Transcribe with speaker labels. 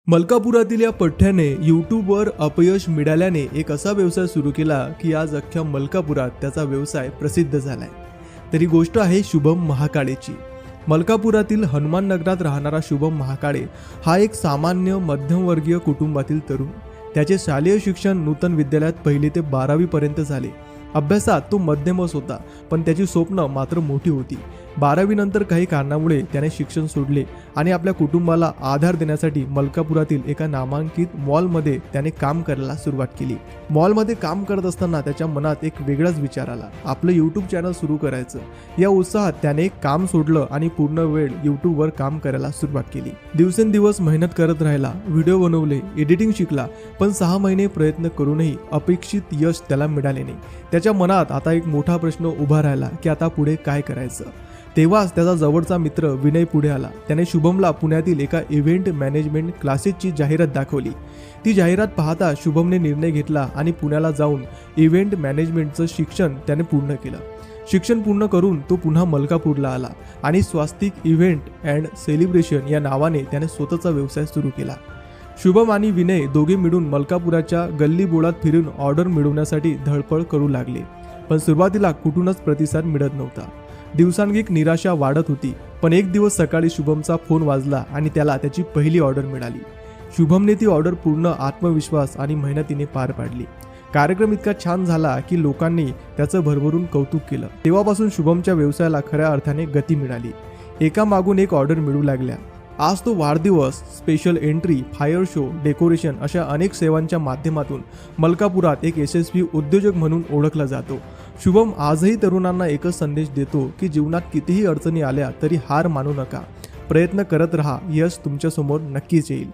Speaker 1: मलकापुरातील या पठ्ठ्याने यूट्यूबवर अपयश मिळाल्याने एक असा व्यवसाय सुरू केला की आज अख्ख्या मलकापुरात त्याचा व्यवसाय प्रसिद्ध झालाय। तरी गोष्ट आहे शुभम महाकाळेची। मलकापुरातील हनुमान नगरात राहणारा शुभम महाकाळे हा एक सामान्य मध्यमवर्गीय कुटुंबातील तरुण। त्याचे शालेय शिक्षण नूतन विद्यालयात 1ली ते 12वी पर्यंत झाले। अभ्यासात तो मध्यमच होता, पण त्याची स्वप्न मात्र मोठी होती। 12वी नंतर काही कारणामुळे त्याने शिक्षण सोडले आणि आपल्या कुटुंबाला आधार देण्यासाठी मलकापुरातील एका नामांकित मॉलमध्ये त्याने काम करायला सुरुवात केली। मॉलमध्ये काम करत असताना त्याच्या मनात एक वेगळाच विचार आला, आपलं यूट्यूब चॅनल सुरू करायचं। या उत्साहात त्याने काम सोडलं आणि पूर्ण वेळ यूट्यूबवर काम करायला सुरुवात केली। दिवसेंदिवस मेहनत करत राहिला, व्हिडिओ बनवले, एडिटिंग शिकला, पण 6 महिने प्रयत्न करूनही अपेक्षित यश त्याला मिळाले नाही। त्याच्या मनात आता एक मोठा प्रश्न उभा राहिला की आता पुढे काय करायचं। तेव्हाच त्याचा जवळचा मित्र विनय पुढे आला। त्याने शुभमला पुण्यातील एका इव्हेंट मॅनेजमेंट क्लासेसची जाहिरात दाखवली। ती जाहिरात पाहता शुभमने निर्णय घेतला आणि पुण्याला जाऊन इव्हेंट मॅनेजमेंटचं शिक्षण त्याने पूर्ण केलं। शिक्षण पूर्ण करून तो पुन्हा मलकापूरला आला आणि स्वास्तिक इव्हेंट अँड सेलिब्रेशन या नावाने त्याने स्वतःचा व्यवसाय सुरू केला। शुभम आणि विनय दोघे मिळून मलकापुराच्या गल्ली बोळात फिरून ऑर्डर मिळवण्यासाठी धडपड करू लागले, पण सुरुवातीला कुठूनच प्रतिसाद मिळत नव्हता। दिवसांगिक निराशा वाढत होती, पण एक दिवस सकाळी शुभमचा फोन वाजला आणि त्याला त्याची पहिली ऑर्डर मिळाली। शुभमने ती ऑर्डर पूर्ण आत्मविश्वास आणि मेहनतीने पार पाडली। कार्यक्रम इतका छान झाला की लोकांनी त्याचं भरभरून कौतुक केलं। तेव्हापासून शुभमच्या व्यवसायाला खऱ्या अर्थाने गती मिळाली। एकामागून एक ऑर्डर मिळू लागल्या। आज तो वाढदिवस, special entry, fire show, decoration अशा अनेक सेवांच्या माध्यमातून मलकापुरात एक यशस्वी उद्योजक म्हणून ओळखला जातो। शुभम आजही तरुणांना एकच संदेश देतो की जीवनात कितीही अडचणी आल्या तरी हार मानू नका, प्रयत्न करत राहा, यश तुमच्या समोर नक्कीच येईल।